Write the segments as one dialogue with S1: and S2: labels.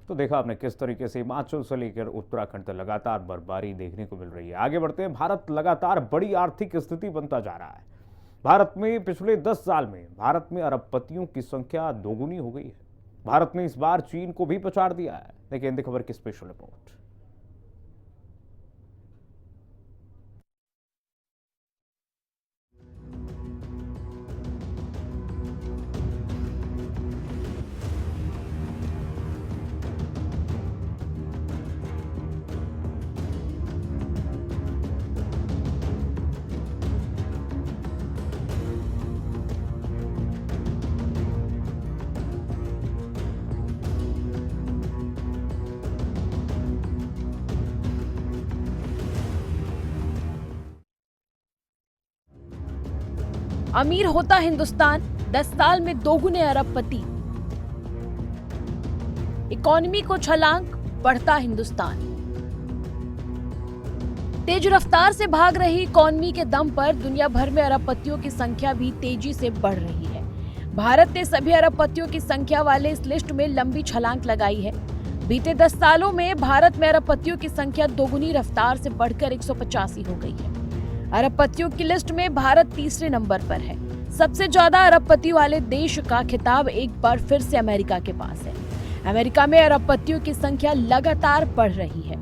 S1: तो देखा आपने किस तरीके से हिमाचल से लेकर उत्तराखंड तक लगातार बर्फबारी देखने को मिल रही है। आगे बढ़ते हैं। भारत लगातार बड़ी आर्थिक स्थिति बनता जा रहा है। भारत में पिछले 10 साल में भारत में अरबपतियों की संख्या दोगुनी हो गई है। भारत ने इस बार चीन को भी पछाड़ दिया है। देखिए हिंदी खबर की स्पेशल रिपोर्ट।
S2: अमीर होता हिंदुस्तान, 10 साल में दोगुने अरबपति। इकोनॉमी को छलांग, बढ़ता हिंदुस्तान। तेज रफ्तार से भाग रही इकोनॉमी के दम पर दुनिया भर में अरबपतियों की संख्या भी तेजी से बढ़ रही है। भारत ने सभी अरबपतियों की संख्या वाले इस लिस्ट में लंबी छलांग लगाई है। बीते 10 सालों में भारत में अरबपतियों की संख्या दोगुनी रफ्तार से बढ़कर 185 हो गई है। अरबपतियों की लिस्ट में भारत तीसरे नंबर पर है। सबसे ज्यादा अरबपति वाले देश का खिताब एक बार फिर से अमेरिका के पास है। अमेरिका में अरबपतियों की संख्या लगातार बढ़ रही है।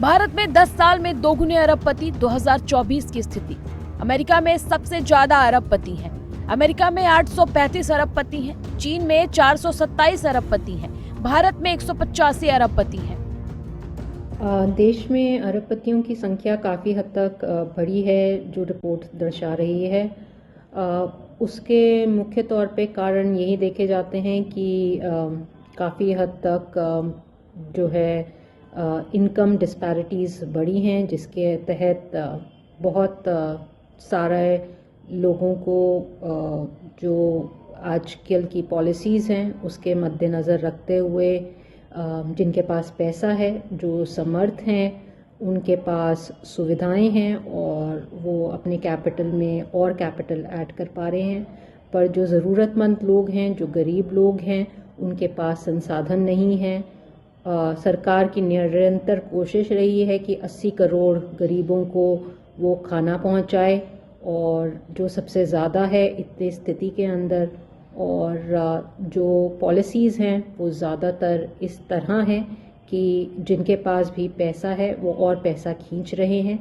S2: भारत में 10 साल में दोगुने अरबपति 2024 की स्थिति। अमेरिका में सबसे ज्यादा अरबपति हैं। अमेरिका में 835 अरबपति हैं। चीन में 427 अरबपति हैं। भारत में 185 अरबपति हैं।
S3: देश में अरबपतियों की संख्या काफ़ी हद तक बढ़ी है, जो रिपोर्ट दर्शा रही है। उसके मुख्य तौर पे कारण यही देखे जाते हैं कि काफ़ी हद तक जो है इनकम डिस्पैरिटीज़ बढ़ी हैं, जिसके तहत बहुत सारे लोगों को जो आजकल की पॉलिसीज़ हैं उसके मद्देनज़र रखते हुए जिनके पास पैसा है, जो समर्थ हैं, उनके पास सुविधाएं हैं और वो अपने कैपिटल में और कैपिटल ऐड कर पा रहे हैं। पर जो ज़रूरतमंद लोग हैं, जो गरीब लोग हैं, उनके पास संसाधन नहीं है। सरकार की निरंतर कोशिश रही है कि 80 करोड़ गरीबों को वो खाना पहुंचाए, और जो सबसे ज़्यादा है इतनी स्थिति के अंदर। और जो पॉलिसीज़ हैं वो ज़्यादातर इस तरह हैं कि जिनके पास भी पैसा है वो और पैसा खींच रहे हैं।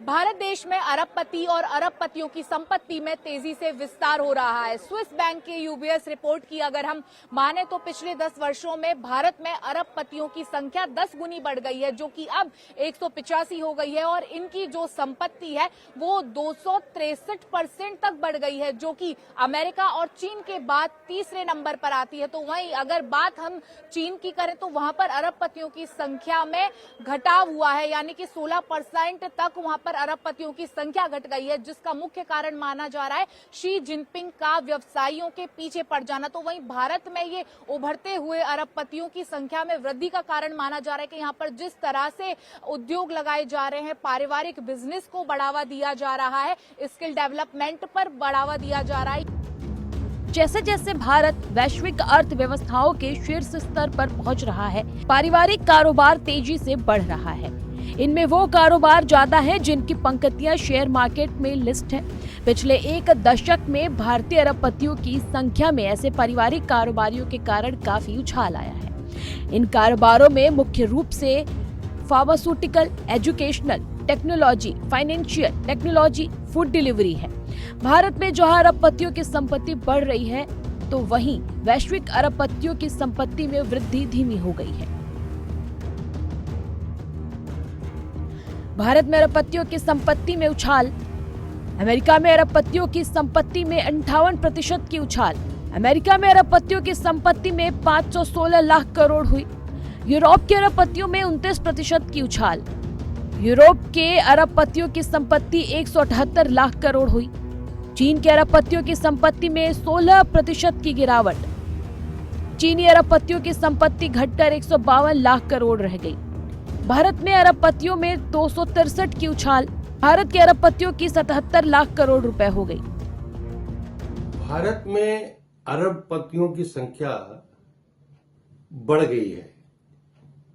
S4: भारत देश में अरबपति और अरबपतियों की संपत्ति में तेजी से विस्तार हो रहा है। स्विस बैंक की यूबीएस रिपोर्ट की अगर हम माने तो पिछले 10 वर्षों में भारत में अरबपतियों की संख्या 10 गुनी बढ़ गई है, जो कि अब 185 हो गई है। और इनकी जो संपत्ति है वो 263% तक बढ़ गई है, जो कि अमेरिका और चीन के बाद तीसरे नंबर पर आती है। तो वहीं अगर बात हम चीन की करें तो वहां पर अरबपतियों की संख्या में घटाव हुआ है, यानी कि 16% तक वहां पर अरबपतियों की संख्या घट गई है, जिसका मुख्य कारण माना जा रहा है शी जिनपिंग का व्यवसायियों के पीछे पड़ जाना। तो वहीं भारत में ये उभरते हुए अरबपतियों की संख्या में वृद्धि का कारण माना जा रहा है कि यहाँ पर जिस तरह से उद्योग लगाए जा रहे हैं, पारिवारिक बिजनेस को बढ़ावा दिया जा रहा है, स्किल डेवलपमेंट पर बढ़ावा दिया जा रहा है।
S2: जैसे जैसे भारत वैश्विक अर्थव्यवस्थाओं के शीर्ष स्तर पर पहुंच रहा है, पारिवारिक कारोबार तेजी से बढ़ रहा है। इनमें वो कारोबार ज्यादा हैं जिनकी पंक्तियां शेयर मार्केट में लिस्ट है। पिछले एक दशक में भारतीय अरबपतियों की संख्या में ऐसे पारिवारिक कारोबारियों के कारण काफी उछाल आया है। इन कारोबारों में मुख्य रूप से pharmaceutical, educational, technology, financial technology, food delivery है। भारत में जहां अरबपतियों की संपत्ति बढ़ रही है, तो वहीं वैश्विक अरबपतियों की संपत्ति में वृद्धि धीमी हो गई है। भारत में अरबपतियों की संपत्ति में उछाल। अमेरिका में अरबपतियों की संपत्ति में 58% की उछाल। अमेरिका में अरबपतियों की संपत्ति में 516 लाख करोड़ हुई। यूरोप के अरबपतियों में 29% की उछाल। यूरोप के अरबपतियों की संपत्ति 178 लाख करोड़ हुई। चीन के अरबपतियों की संपत्ति में 16% की गिरावट। चीनी अरबपतियों की संपत्ति घटकर 152 लाख करोड़ रह गई। भारत में अरबपतियों में 263 की उछाल। भारत के अरबपतियों की 77 लाख करोड़ रुपए हो गई।
S5: भारत में अरबपतियों की संख्या बढ़ गई है।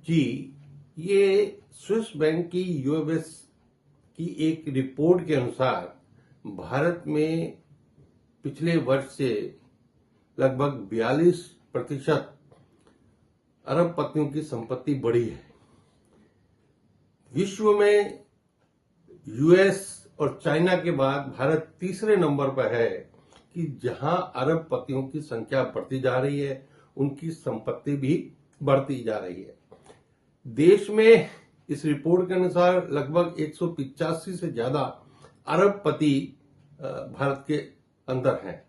S5: जी, ये स्विस बैंक की यूएस की एक रिपोर्ट के अनुसार भारत में पिछले वर्ष से लगभग 42% अरबपतियों की संपत्ति बढ़ी है। विश्व में यूएस और चाइना के बाद भारत तीसरे नंबर पर है कि जहां अरबपतियों की संख्या बढ़ती जा रही है, उनकी संपत्ति भी बढ़ती जा रही है। देश में इस रिपोर्ट के अनुसार लगभग 185 से ज्यादा अरबपति भारत के अंदर हैं।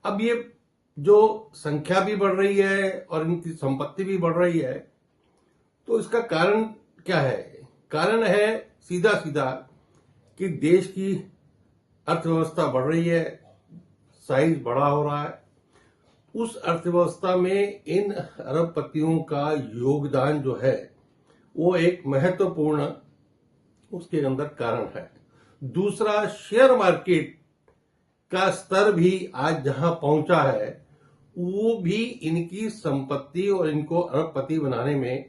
S5: अब ये जो संख्या भी बढ़ रही है और इनकी संपत्ति भी बढ़ रही है, तो इसका कारण क्या है? कारण है सीधा सीधा कि देश की अर्थव्यवस्था बढ़ रही है, साइज बड़ा हो रहा है। उस अर्थव्यवस्था में इन अरबपतियों का योगदान जो है वो एक महत्वपूर्ण उसके अंदर कारण है। दूसरा, शेयर मार्केट का स्तर भी आज जहां पहुंचा है, वो भी इनकी संपत्ति और इनको अरबपति बनाने में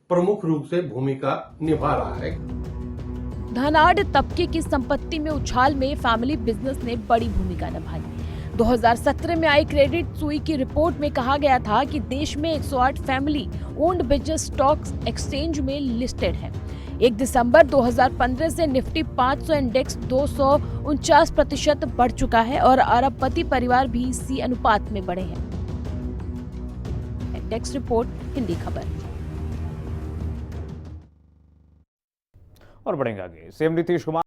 S5: प्रमुख रूप से भूमिका निभा रहा है।
S2: धनाढ़ तबके की संपत्ति में उछाल में फैमिली बिजनेस ने बड़ी भूमिका निभाई। 2017 में आई क्रेडिट सुई की रिपोर्ट में कहा गया था कि देश में 108 family owned business stocks exchange में लिस्टेड है। 1 दिसंबर 2015 से निफ्टी 500 इंडेक्स 249% बढ़ चुका है और अरबपति परिवार भी इसी अनुपात में बढ़े हैं। डेस्क रिपोर्ट, हिंदी खबर।
S1: और बढ़ेंगे आगे। सीएम नीतीश कुमार